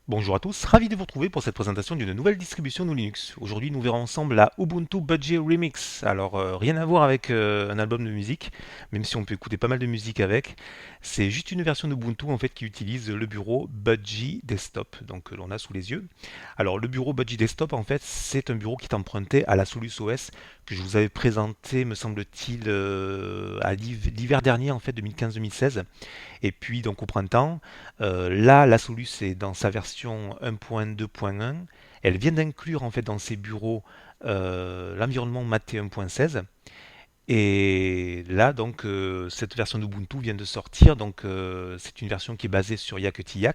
Bonjour à tous, ravi de vous retrouver pour cette présentation d'une nouvelle distribution de Linux. Aujourd'hui, nous verrons ensemble la Ubuntu Budgie Remix. Alors, rien à voir avec un album de musique, même si on peut écouter pas mal de musique avec. C'est juste une version d'Ubuntu en fait qui utilise le bureau Budgie Desktop, donc que l'on a sous les yeux. Alors, le bureau Budgie Desktop, en fait, c'est un bureau qui est emprunté à la Solus OS que je vous avais présenté, me semble-t-il, à l'hiver dernier, en fait, 2015-2016. Et puis donc au printemps, là la Solus est dans sa version 1.2.1. Elle vient d'inclure en fait dans ses bureaux l'environnement Mate 1.16. Et là donc cette version d'Ubuntu vient de sortir. Donc c'est une version qui est basée sur Yakety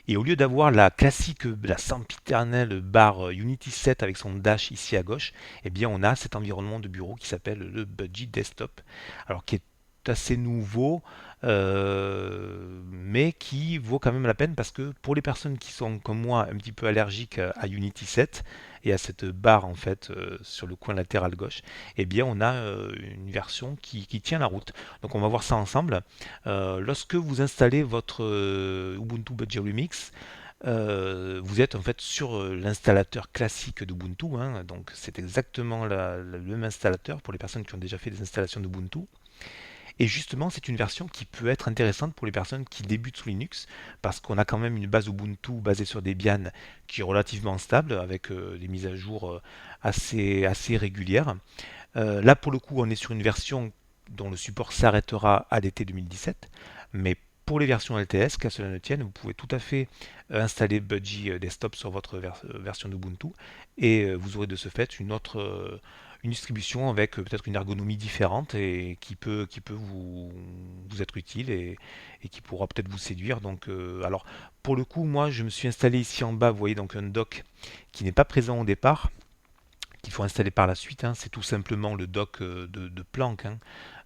et au lieu d'avoir la classique, la sempiternelle barre Unity 7 avec son dash ici à gauche, eh bien on a cet environnement de bureau qui s'appelle le Budgie Desktop, alors qui est assez nouveau, mais qui vaut quand même la peine parce que pour les personnes qui sont comme moi un petit peu allergiques à Unity 7 et à cette barre en fait sur le coin latéral gauche, eh bien on a une version qui tient la route. Donc on va voir ça ensemble. Lorsque vous installez votre Ubuntu Budgie Remix, vous êtes en fait sur l'installateur classique d'Ubuntu, hein, donc c'est exactement le même installateur pour les personnes qui ont déjà fait des installations d'Ubuntu. Et justement, c'est une version qui peut être intéressante pour les personnes qui débutent sous Linux, parce qu'on a quand même une base Ubuntu basée sur Debian qui est relativement stable, avec des mises à jour assez régulières. Là, pour le coup, on est sur une version dont le support s'arrêtera à l'été 2017, mais pour les versions LTS, qu'à cela ne tienne, vous pouvez tout à fait installer Budgie Desktop sur votre version d'Ubuntu et vous aurez de ce fait une distribution avec peut-être une ergonomie différente et qui peut vous être utile et qui pourra peut-être vous séduire. Donc, alors, pour le coup, moi, je me suis installé ici en bas, vous voyez, donc un dock qui n'est pas présent au départ qu'il faut installer par la suite, hein. C'est tout simplement le dock de Planck, hein.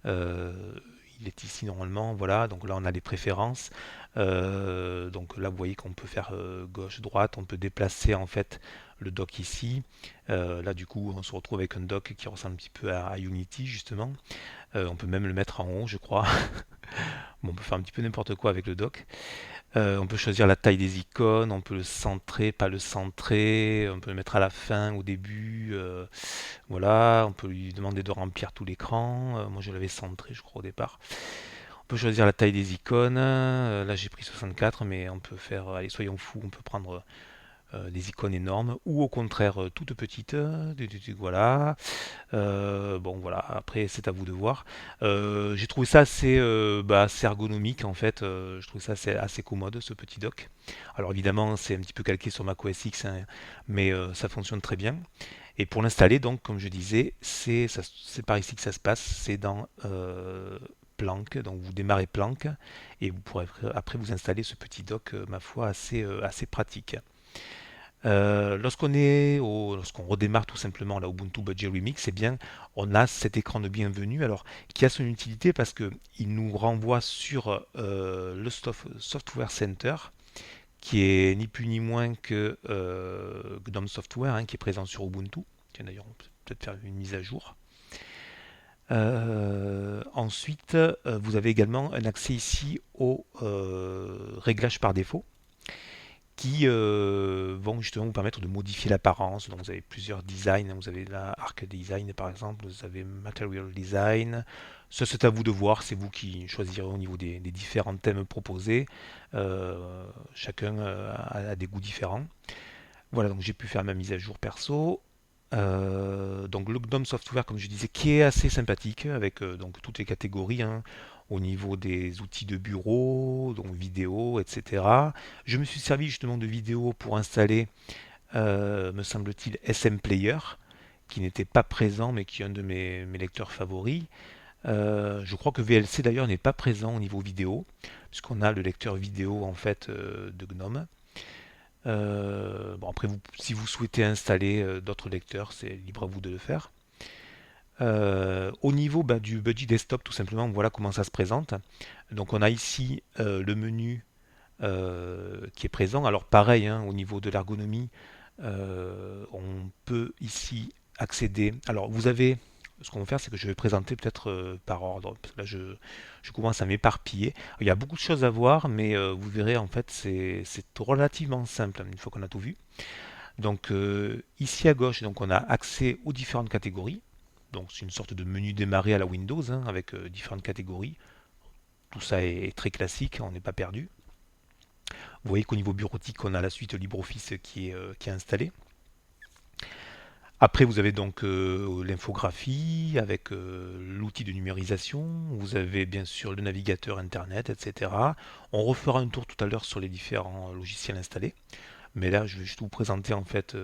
Euh, il est ici normalement, voilà. Donc là, on a les préférences. Donc là, vous voyez qu'on peut faire gauche-droite. On peut déplacer en fait le dock ici. Là, du coup, on se retrouve avec un dock qui ressemble un petit peu à Unity, justement. On peut même le mettre en haut, je crois. Bon, on peut faire un petit peu n'importe quoi avec le dock. On peut choisir la taille des icônes, on peut le centrer, pas le centrer, on peut le mettre à la fin, au début. Voilà, on peut lui demander de remplir tout l'écran. Moi, je l'avais centré, je crois, au départ. On peut choisir la taille des icônes. Là, j'ai pris 64, mais on peut faire, allez, soyons fous, on peut prendre des icônes énormes ou au contraire toutes petites. Voilà. Bon, voilà, après, c'est à vous de voir. J'ai trouvé ça assez ergonomique en fait. Je trouve ça assez commode ce petit dock. Alors évidemment, c'est un petit peu calqué sur macOS X, hein, mais ça fonctionne très bien. Et pour l'installer, donc, comme je disais, c'est par ici que ça se passe. C'est dans Planck. Donc vous démarrez Planck et vous pourrez après vous installer ce petit dock, ma foi, assez pratique. Lorsqu'on redémarre tout simplement la Ubuntu Budgie Remix, eh bien, on a cet écran de bienvenue, alors qui a son utilité parce que il nous renvoie sur le Software Center, qui est ni plus ni moins que GNOME Software, hein, qui est présent sur Ubuntu. Tiens, d'ailleurs, on peut peut-être faire une mise à jour. Ensuite, vous avez également un accès ici au réglage par défaut qui vont justement vous permettre de modifier l'apparence. Donc vous avez plusieurs designs, vous avez la Arc Design par exemple, vous avez Material Design. Ça c'est à vous de voir, c'est vous qui choisirez au niveau des différents thèmes proposés. Chacun a des goûts différents. Voilà, donc j'ai pu faire ma mise à jour perso. Donc le GNOME Software, comme je disais, qui est assez sympathique avec donc toutes les catégories, hein, au niveau des outils de bureau, donc vidéo, etc. Je me suis servi justement de vidéo pour installer, me semble-t-il, SM Player, qui n'était pas présent, mais qui est un de mes lecteurs favoris. Je crois que VLC d'ailleurs n'est pas présent au niveau vidéo, puisqu'on a le lecteur vidéo en fait de GNOME. Bon, après, si vous souhaitez installer d'autres lecteurs, c'est libre à vous de le faire. Au niveau du Budgie Desktop, tout simplement, voilà comment ça se présente. Donc, on a ici le menu qui est présent. Alors, pareil, hein, au niveau de l'ergonomie, on peut ici accéder. Alors, vous avez ce qu'on va faire, c'est que je vais présenter peut-être par ordre, parce que là je commence à m'éparpiller. Il y a beaucoup de choses à voir, mais vous verrez en fait c'est relativement simple une fois qu'on a tout vu. Donc ici à gauche, donc on a accès aux différentes catégories. Donc c'est une sorte de menu démarrer à la Windows hein, avec différentes catégories. Tout ça est très classique, on n'est pas perdu. Vous voyez qu'au niveau bureautique, on a la suite LibreOffice qui est installée. Après, vous avez donc l'infographie avec l'outil de numérisation. Vous avez bien sûr le navigateur Internet, etc. On refera un tour tout à l'heure sur les différents logiciels installés. Mais là, je vais juste vous présenter en fait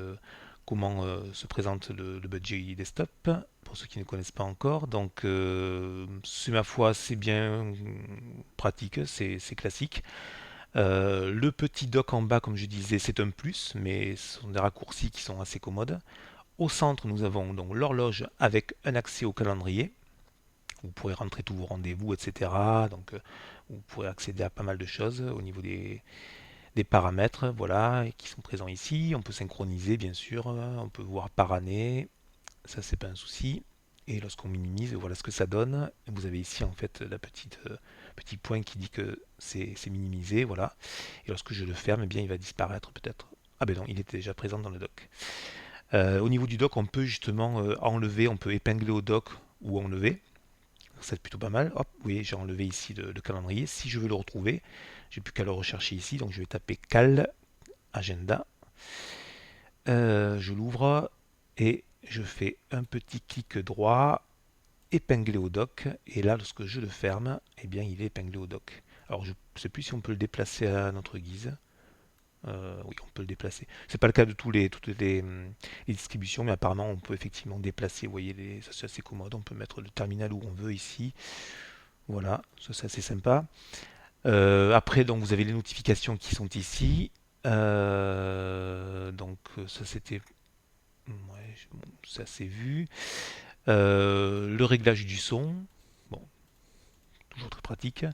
comment se présente le budget desktop pour ceux qui ne connaissent pas encore. Donc, c'est ma foi, c'est bien pratique, c'est classique. Le petit dock en bas, comme je disais, c'est un plus, mais ce sont des raccourcis qui sont assez commodes. Au centre, nous avons donc l'horloge avec un accès au calendrier. Vous pourrez rentrer tous vos rendez-vous, etc. Donc, vous pourrez accéder à pas mal de choses au niveau des paramètres, voilà, qui sont présents ici. On peut synchroniser, bien sûr. On peut voir par année. Ça, c'est pas un souci. Et lorsqu'on minimise, voilà ce que ça donne. Vous avez ici en fait la petit point qui dit que c'est minimisé, voilà. Et lorsque je le ferme, eh bien, il va disparaître peut-être. Ah ben non, il était déjà présent dans le dock. Au niveau du dock, on peut justement enlever, on peut épingler au dock ou enlever. C'est plutôt pas mal. Hop, oui, j'ai enlevé ici le calendrier. Si je veux le retrouver, j'ai plus qu'à le rechercher ici. Donc je vais taper cal agenda. Je l'ouvre et je fais un petit clic droit, épingler au dock. Et là, lorsque je le ferme, eh bien, il est épinglé au dock. Alors je ne sais plus si on peut le déplacer à notre guise. Oui, on peut le déplacer. C'est pas le cas de les distributions, mais apparemment on peut effectivement déplacer. Vous voyez, ça c'est assez commode. On peut mettre le terminal où on veut ici. Voilà, ça c'est assez sympa. Après, donc vous avez les notifications qui sont ici. Donc ça c'était, ouais, bon, ça c'est vu. Le réglage du son, bon, toujours très pratique.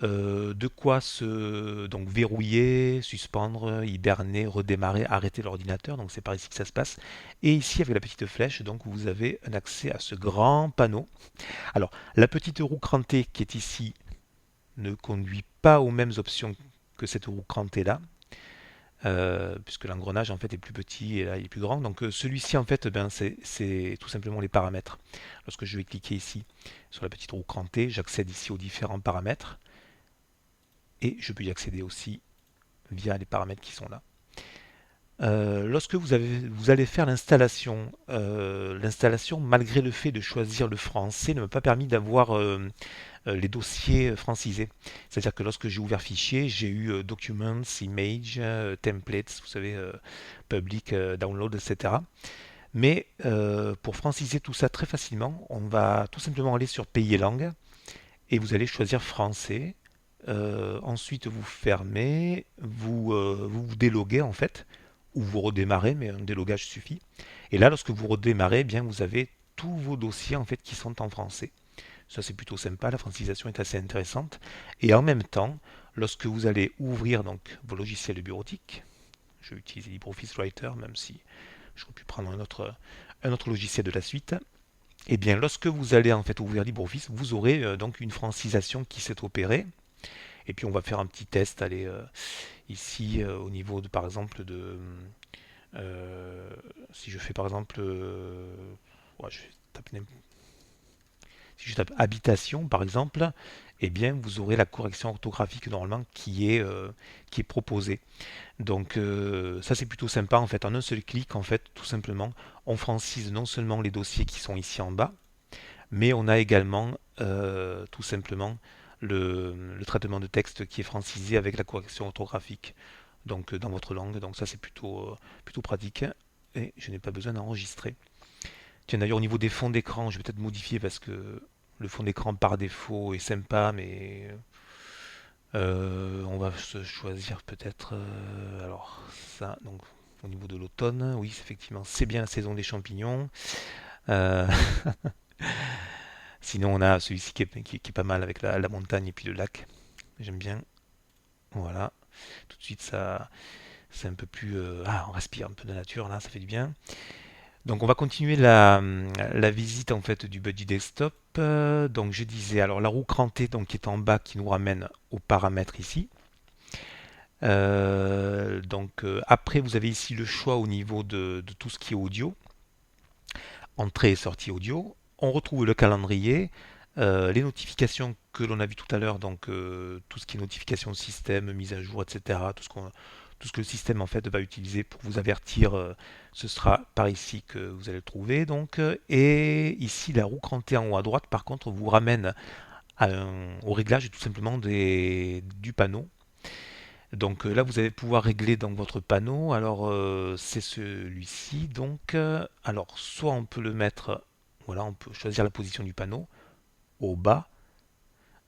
De quoi se donc verrouiller, suspendre, hiberner, redémarrer, arrêter l'ordinateur. Donc c'est par ici que ça se passe. Et ici avec la petite flèche, donc vous avez un accès à ce grand panneau. Alors la petite roue crantée qui est ici ne conduit pas aux mêmes options que cette roue crantée là. Puisque l'engrenage en fait est plus petit et là il est plus grand. Donc celui-ci en fait ben, c'est tout simplement les paramètres. Lorsque je vais cliquer ici sur la petite roue crantée, j'accède ici aux différents paramètres et je peux y accéder aussi via les paramètres qui sont là. Lorsque vous allez faire l'installation, malgré le fait de choisir le français, ne m'a pas permis d'avoir les dossiers francisés. C'est-à-dire que lorsque j'ai ouvert fichier, j'ai eu Documents, Image, Templates, vous savez, Public, Download, etc. Mais pour franciser tout ça très facilement, on va tout simplement aller sur Pays et langues et vous allez choisir français. Ensuite, vous fermez, vous déloguez en fait, ou vous redémarrez, mais un délogage suffit. Et là, lorsque vous redémarrez, eh bien vous avez tous vos dossiers en fait qui sont en français. Ça c'est plutôt sympa, la francisation est assez intéressante. Et en même temps, lorsque vous allez ouvrir donc vos logiciels bureautiques, je vais utiliser LibreOffice Writer, même si j'aurais pu prendre un autre logiciel de la suite. Et bien lorsque vous allez en fait ouvrir LibreOffice, vous aurez donc une francisation qui s'est opérée. Et puis on va faire un petit test, allez, ici au niveau de par exemple de euh, si je fais par exemple ouais, je tape si je tape habitation par exemple, eh bien vous aurez la correction orthographique normalement qui est proposée. Donc ça c'est plutôt sympa en fait. En un seul clic en fait tout simplement on francise non seulement les dossiers qui sont ici en bas, mais on a également tout simplement le traitement de texte qui est francisé avec la correction orthographique donc dans votre langue. Donc ça c'est plutôt pratique et je n'ai pas besoin d'enregistrer. Tiens d'ailleurs au niveau des fonds d'écran, je vais peut-être modifier parce que le fond d'écran par défaut est sympa, mais on va se choisir peut-être alors ça donc au niveau de l'automne, oui effectivement c'est bien la saison des champignons. Euh, Sinon on a celui-ci qui est pas mal avec la montagne et puis le lac. J'aime bien. Voilà. Tout de suite ça c'est un peu plus ah on respire un peu de nature là, ça fait du bien. Donc on va continuer la visite en fait du Buddy Desktop. Donc je disais alors la roue crantée donc qui est en bas qui nous ramène aux paramètres ici. Après vous avez ici le choix au niveau de tout ce qui est audio, entrée et sortie audio. On retrouve le calendrier, les notifications que l'on a vu tout à l'heure, donc tout ce qui est notification système, mise à jour, etc. Tout ce que le système en fait va utiliser pour vous avertir, ce sera par ici que vous allez le trouver. Et ici la roue crantée en haut à droite, par contre, vous ramène au réglage tout simplement du panneau. Donc là, vous allez pouvoir régler donc votre panneau. Alors c'est celui-ci. Alors soit on peut le mettre, voilà, on peut choisir la position du panneau au bas.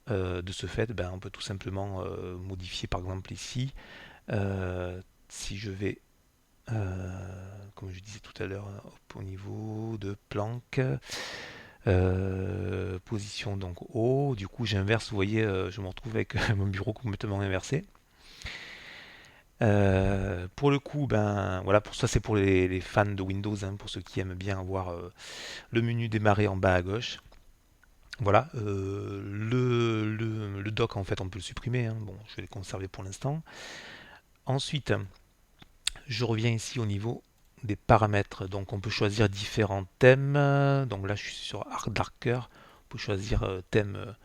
De ce fait, ben, on peut tout simplement modifier par exemple ici. Si je vais, comme je disais tout à l'heure, au niveau de planque, position donc haut. Du coup, j'inverse. Vous voyez, je me retrouve avec mon bureau complètement inversé. Pour le coup, ben voilà, pour ça c'est pour les fans de Windows, hein, pour ceux qui aiment bien avoir le menu démarrer en bas à gauche. Voilà, le dock en fait on peut le supprimer, hein. Bon, je vais le conserver pour l'instant. Ensuite, je reviens ici au niveau des paramètres. Donc on peut choisir différents thèmes. Donc là je suis sur Arc Darker. On peut choisir thème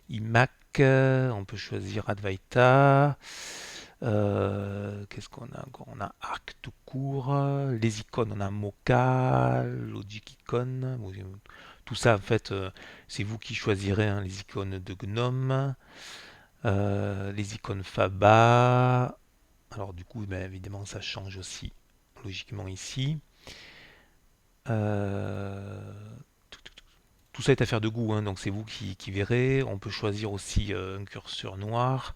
iMac. On peut choisir Advaita. Qu'est-ce qu'on a encore? On a Arc tout court. Les icônes, on a Mocha, Logic Icon. Bon, tout ça, en fait, c'est vous qui choisirez, hein, les icônes de GNOME, les icônes Faba. Alors, du coup, ben, évidemment, ça change aussi logiquement ici. Euh, tout ça est affaire de goût, hein, donc c'est vous qui verrez. On peut choisir aussi un curseur noir,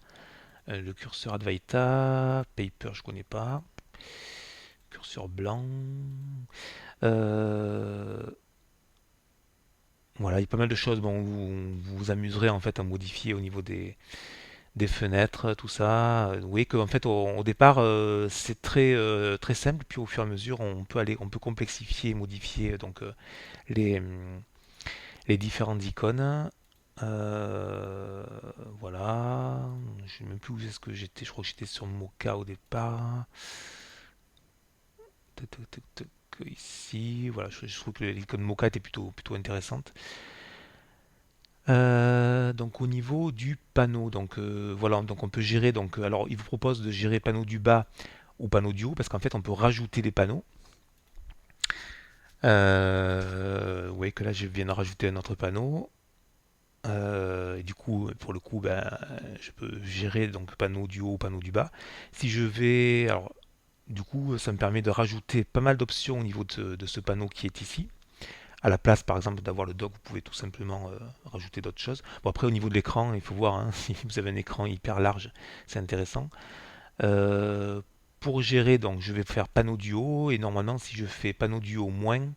le curseur Advaita, Paper, je connais pas, curseur blanc. Euh, voilà, il y a pas mal de choses. Bon, vous vous amuserez en fait à modifier au niveau des fenêtres, tout ça. Vous voyez qu'en fait au départ c'est très simple, puis au fur et à mesure on peut complexifier et modifier les, hum, les différentes icônes. Euh, voilà, je sais même plus où est-ce que j'étais, je crois que j'étais sur Mocha au départ. Tac, tac, tac, tac, ici, voilà, je trouve que l'icône Mocha était plutôt intéressante. Donc au niveau du panneau, voilà, donc on peut gérer. Alors il vous propose de gérer panneau du bas ou panneau du haut parce qu'en fait on peut rajouter des panneaux. Vous voyez que là je viens de rajouter un autre panneau. Et du coup, pour le coup, ben, je peux gérer donc panneau du haut, panneau du bas. Si je vais, alors du coup, ça me permet de rajouter pas mal d'options au niveau de ce panneau qui est ici. À la place, par exemple, d'avoir le dock, vous pouvez tout simplement rajouter d'autres choses. Bon, après, au niveau de l'écran, il faut voir, hein, si vous avez un écran hyper large, c'est intéressant. Euh, pour gérer, donc, je vais faire panneau du haut, et normalement, si je fais panneau du haut moins,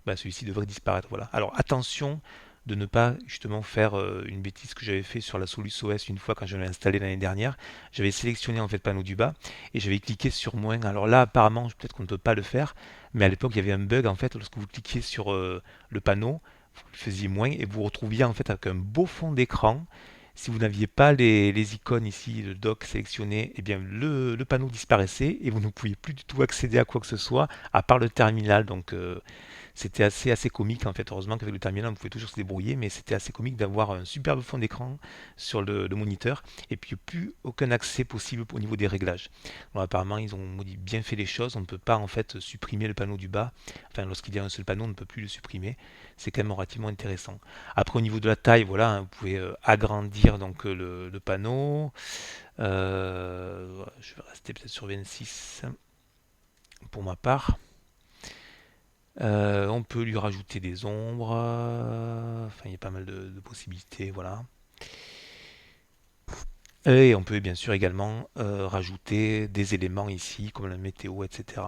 bah, celui-ci devrait disparaître. Voilà. Alors attention de ne pas justement faire une bêtise que j'avais fait sur la Solus OS une fois quand je l'ai installé l'année dernière. J'avais sélectionné en fait panneau du bas et j'avais cliqué sur moins. Alors là apparemment peut-être qu'on ne peut pas le faire, mais à l'époque il y avait un bug en fait lorsque vous cliquiez sur le panneau, vous faisiez moins et vous retrouviez en fait avec un beau fond d'écran. Si vous n'aviez pas les icônes ici, le dock sélectionné, eh bien le panneau disparaissait et vous ne pouviez plus du tout accéder à quoi que ce soit à part le terminal. C'était assez comique en fait. Heureusement qu'avec le terminal on pouvait toujours se débrouiller, mais c'était assez comique d'avoir un superbe fond d'écran sur le moniteur et puis plus aucun accès possible au niveau des réglages. Bon, apparemment ils ont bien fait les choses. On ne peut pas en fait supprimer le panneau du bas. Enfin, lorsqu'il y a un seul panneau, on ne peut plus le supprimer. C'est quand même relativement intéressant. Après, au niveau de la taille, voilà, hein, vous pouvez agrandir le panneau. Je vais rester peut-être sur 26 pour ma part. On peut lui rajouter des ombres. Enfin, il y a pas mal de possibilités, voilà. Et on peut bien sûr également rajouter des éléments ici, comme la météo, etc.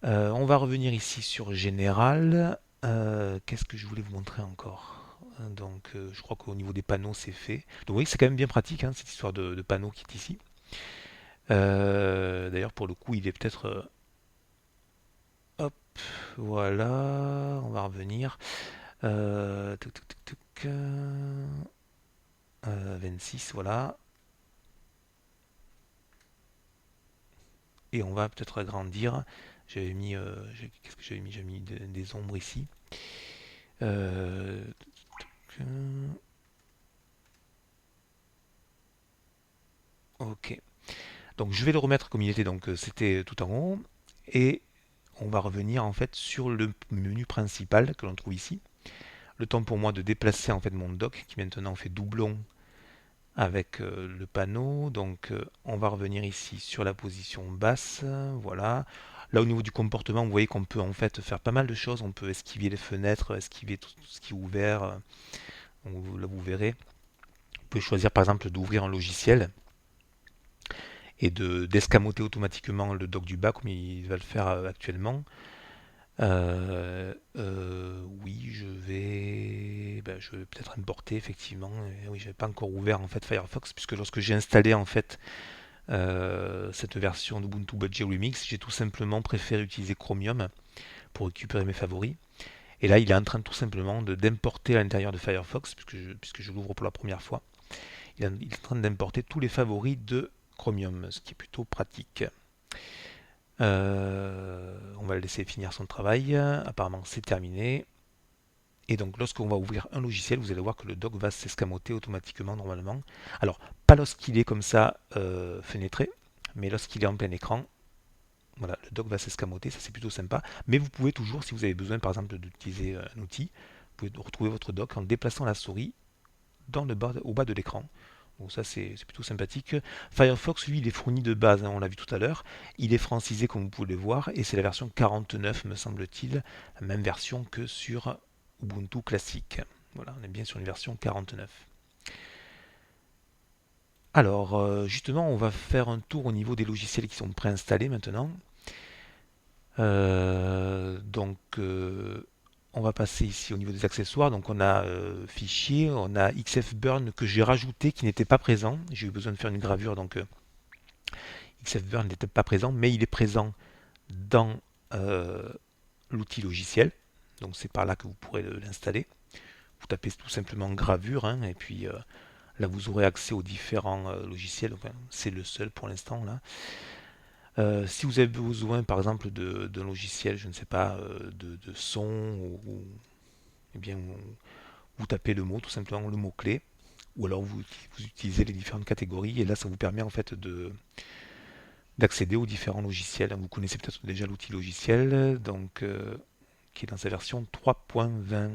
On va revenir ici sur Général. Qu'est-ce que je voulais vous montrer encore? Je crois qu'au niveau des panneaux, c'est fait. Donc, oui, c'est quand même bien pratique, hein, cette histoire de panneau qui est ici. D'ailleurs, pour le coup, il est peut-être Hop, voilà, on va revenir. Tuc, tuc, tuc, tuc, 26, voilà. Et on va peut-être agrandir. J'avais mis, qu'est-ce que j'avais mis? J'ai mis des ombres ici. Euh, ok. Donc je vais le remettre comme il était, donc c'était tout en haut. Et on va revenir en fait sur le menu principal que l'on trouve ici. Le temps pour moi de déplacer en fait mon dock qui maintenant fait doublon avec le panneau. Donc on va revenir ici sur la position basse. Voilà. Là au niveau du comportement, vous voyez qu'on peut en fait faire pas mal de choses. On peut esquiver les fenêtres, esquiver tout ce qui est ouvert. Là vous verrez. On peut choisir par exemple d'ouvrir un logiciel et d'escamoter automatiquement le dock du bas comme il va le faire actuellement. Oui, je vais peut-être importer effectivement. Oui, j'avais pas encore ouvert en fait Firefox puisque lorsque j'ai installé en fait cette version d'Ubuntu Budgie Remix, j'ai tout simplement préféré utiliser Chromium pour récupérer mes favoris. Et là, il est en train tout simplement d'importer à l'intérieur de Firefox puisque je l'ouvre pour la première fois. Il est en train d'importer tous les favoris de Chromium, ce qui est plutôt pratique. On va le laisser finir son travail. Apparemment, c'est terminé. Et donc, lorsqu'on va ouvrir un logiciel, vous allez voir que le dock va s'escamoter automatiquement normalement. Alors, pas lorsqu'il est comme ça fenêtré, mais lorsqu'il est en plein écran, voilà, le dock va s'escamoter, ça c'est plutôt sympa. Mais vous pouvez toujours, si vous avez besoin par exemple d'utiliser un outil, vous pouvez retrouver votre dock en déplaçant la souris au bas de l'écran. Donc ça c'est plutôt sympathique. Firefox, lui, il est fourni de base, hein, on l'a vu tout à l'heure. Il est francisé comme vous pouvez le voir, et c'est la version 49, me semble-t-il, la même version que sur Ubuntu classique. Voilà, on est bien sur une version 49. Alors, justement, on va faire un tour au niveau des logiciels qui sont préinstallés maintenant. On va passer ici au niveau des accessoires. Donc, on a fichier, on a XFBurn que j'ai rajouté qui n'était pas présent. J'ai eu besoin de faire une gravure, donc XFBurn n'était pas présent, mais il est présent dans euh, l'outil logiciel. Donc, c'est par là que vous pourrez l'installer. Vous tapez tout simplement gravure, hein, et puis là, vous aurez accès aux différents logiciels. Enfin, c'est le seul pour l'instant là. Si vous avez besoin, par exemple, d'un logiciel, je ne sais pas, de son, eh bien, vous tapez le mot, tout simplement le mot-clé, ou alors vous utilisez les différentes catégories, et là, ça vous permet en fait d'accéder aux différents logiciels. Vous connaissez peut-être déjà l'outil logiciel, donc, qui est dans sa version 3.20.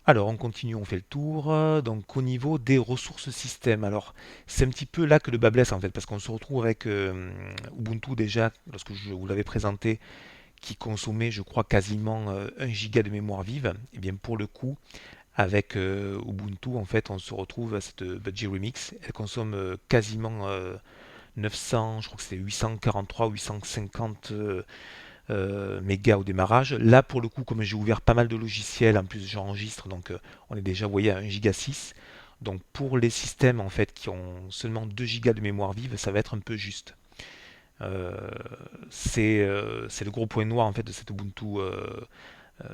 Alors, on continue, on fait le tour. Donc, au niveau des ressources système, alors c'est un petit peu là que le bas blesse en fait, parce qu'on se retrouve avec Ubuntu déjà, lorsque je vous l'avais présenté, qui consommait, je crois, quasiment 1 giga de mémoire vive. Et bien, pour le coup, avec Ubuntu, en fait, on se retrouve à cette Budgie Remix. Elle consomme quasiment 900, je crois que c'est 843 ou 850 mégas au démarrage. Là, pour le coup, comme j'ai ouvert pas mal de logiciels, en plus j'enregistre, donc on est déjà, vous voyez, à 1 giga 6. Donc pour les systèmes en fait qui ont seulement 2 gigas de mémoire vive, ça va être un peu juste. Euh, c'est le gros point noir en fait de cette Ubuntu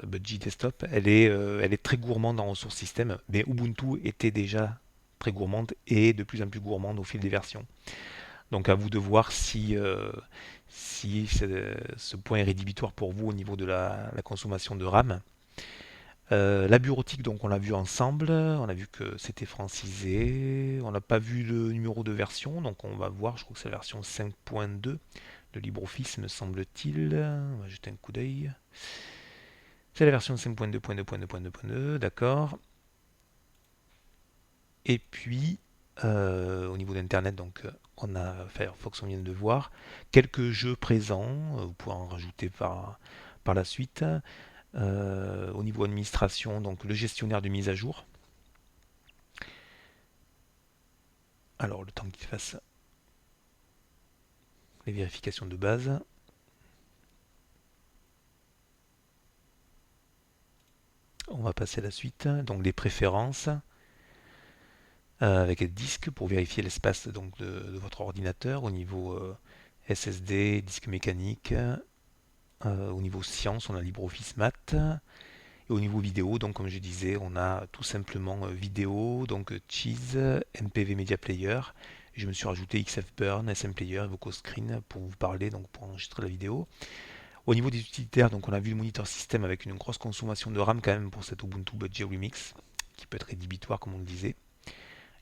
Budgie Desktop. Elle est très gourmande en ressources système, mais Ubuntu était déjà très gourmande et de plus en plus gourmande au fil des versions. Donc à vous de voir si ce point est rédhibitoire pour vous au niveau de la consommation de RAM. La bureautique, donc on l'a vu ensemble, on a vu que c'était francisé, on n'a pas vu le numéro de version, donc on va voir, je crois que c'est la version 5.2 de LibreOffice me semble-t-il. On va jeter un coup d'œil. C'est la version 5.2.2.2.2.2, d'accord. Et puis, au niveau d'Internet, donc on a Firefox, on vient de voir. Quelques jeux présents, vous pourrez en rajouter par la suite. Au niveau administration, donc le gestionnaire de mise à jour. Alors, le temps qu'il fasse les vérifications de base. On va passer à la suite. Donc, les préférences. Avec un disque pour vérifier l'espace donc de votre ordinateur au niveau SSD, disque mécanique. Au niveau science, on a LibreOffice Math. Et au niveau vidéo, donc comme je disais, on a tout simplement vidéo, donc Cheese, MPV Media Player. Je me suis rajouté XFBurn, SM Player, VocoScreen pour vous parler, donc pour enregistrer la vidéo. Au niveau des utilitaires, donc on a vu le moniteur système avec une grosse consommation de RAM quand même pour cet Ubuntu Budgie Remix, qui peut être rédhibitoire comme on le disait.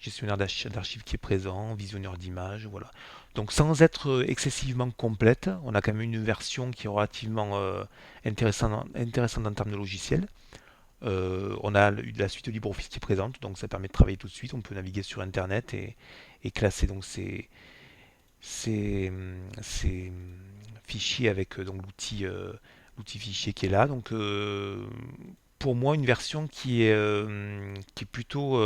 Gestionnaire d'archives qui est présent, visionneur d'images, voilà. Donc sans être excessivement complète, on a quand même une version qui est relativement intéressante en termes de logiciel. On a la suite de LibreOffice qui est présente, donc ça permet de travailler tout de suite. On peut naviguer sur Internet et classer donc ces fichiers avec donc l'outil fichier qui est là. Donc pour moi une version qui est plutôt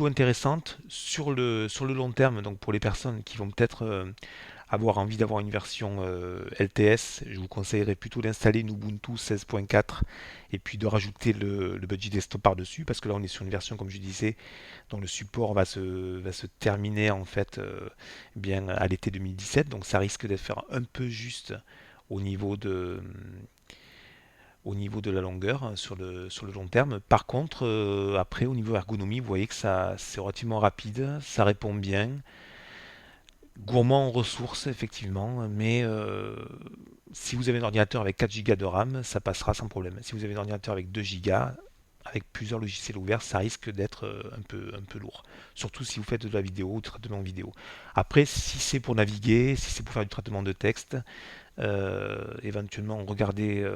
intéressante sur le long terme. Donc pour les personnes qui vont peut-être avoir envie d'avoir une version LTS, je vous conseillerais plutôt d'installer une Ubuntu 16.4 et puis de rajouter le Budgie Desktop par-dessus, parce que là on est sur une version, comme je disais, dont le support va se terminer en fait bien à l'été 2017, donc ça risque d'être faire un peu juste au niveau de la longueur sur le long terme. Par contre, après au niveau ergonomie, vous voyez que ça c'est relativement rapide, ça répond bien. Gourmand en ressources, effectivement, mais si vous avez un ordinateur avec 4 Go de RAM, ça passera sans problème. Si vous avez un ordinateur avec 2 Go, avec plusieurs logiciels ouverts, ça risque d'être un peu lourd. Surtout si vous faites de la vidéo ou du traitement vidéo. Après, si c'est pour naviguer, si c'est pour faire du traitement de texte, éventuellement regarder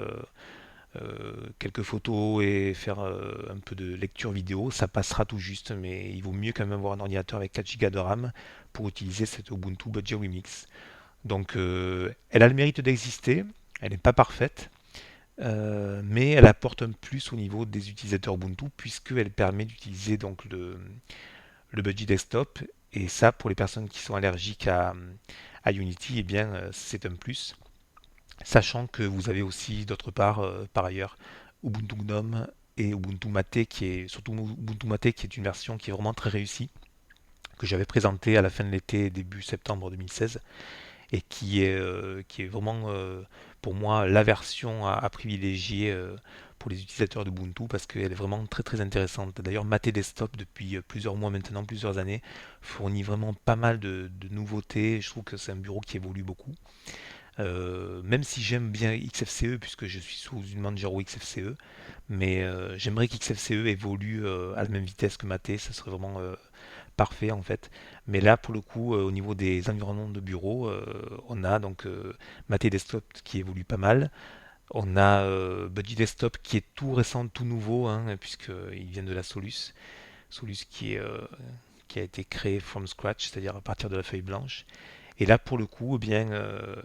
quelques photos et faire un peu de lecture vidéo, ça passera tout juste, mais il vaut mieux quand même avoir un ordinateur avec 4 Go de RAM pour utiliser cette Ubuntu Budgie Remix. Donc elle a le mérite d'exister, elle n'est pas parfaite, mais elle apporte un plus au niveau des utilisateurs Ubuntu puisqu'elle permet d'utiliser donc le Budgie Desktop, et ça pour les personnes qui sont allergiques à Unity, eh bien c'est un plus. Sachant que vous avez aussi d'autre part, par ailleurs, Ubuntu Gnome et Ubuntu Mate, qui est surtout Ubuntu Mate, qui est une version qui est vraiment très réussie, que j'avais présentée à la fin de l'été, début septembre 2016, et qui est vraiment pour moi la version à privilégier pour les utilisateurs d'Ubuntu parce qu'elle est vraiment très très intéressante. D'ailleurs, Mate Desktop depuis plusieurs mois maintenant, plusieurs années, fournit vraiment pas mal de nouveautés. Je trouve que c'est un bureau qui évolue beaucoup. Même si j'aime bien XFCE puisque je suis sous une Manjaro XFCE, mais j'aimerais qu'XFCE évolue à la même vitesse que Mate, ça serait vraiment parfait en fait. Mais là pour le coup au niveau des environnements de bureau, on a donc Mate Desktop qui évolue pas mal. On a Budgie Desktop qui est tout récent, tout nouveau, hein, puisqu'il vient de la Solus. Solus qui a été créé from scratch, c'est-à-dire à partir de la feuille blanche. Et là, pour le coup, eh bien,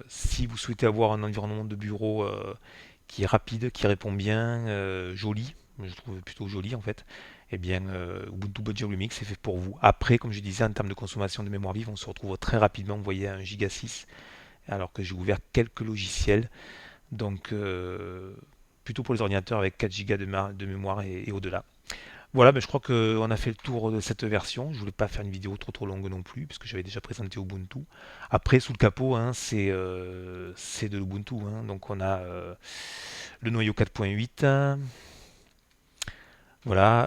si vous souhaitez avoir un environnement de bureau qui est rapide, qui répond bien, joli, je trouve plutôt joli en fait, eh bien, Ubuntu Budgie Remix est fait pour vous. Après, comme je disais, en termes de consommation de mémoire vive, on se retrouve très rapidement, vous voyez, à 1 Go 6, alors que j'ai ouvert quelques logiciels. Donc, plutôt pour les ordinateurs avec 4 Go de mémoire et au-delà. Voilà, ben je crois qu'on a fait le tour de cette version. Je voulais pas faire une vidéo trop longue non plus, puisque j'avais déjà présenté Ubuntu. Après, sous le capot, hein, c'est de l'Ubuntu, hein. Donc on a le noyau 4.8. Voilà.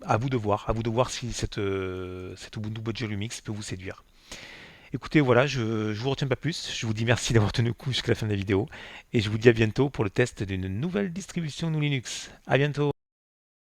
À vous de voir si cette Ubuntu Budgie Remix peut vous séduire. Écoutez, voilà, je vous retiens pas plus. Je vous dis merci d'avoir tenu le coup jusqu'à la fin de la vidéo. Et je vous dis à bientôt pour le test d'une nouvelle distribution GNU Linux. À bientôt.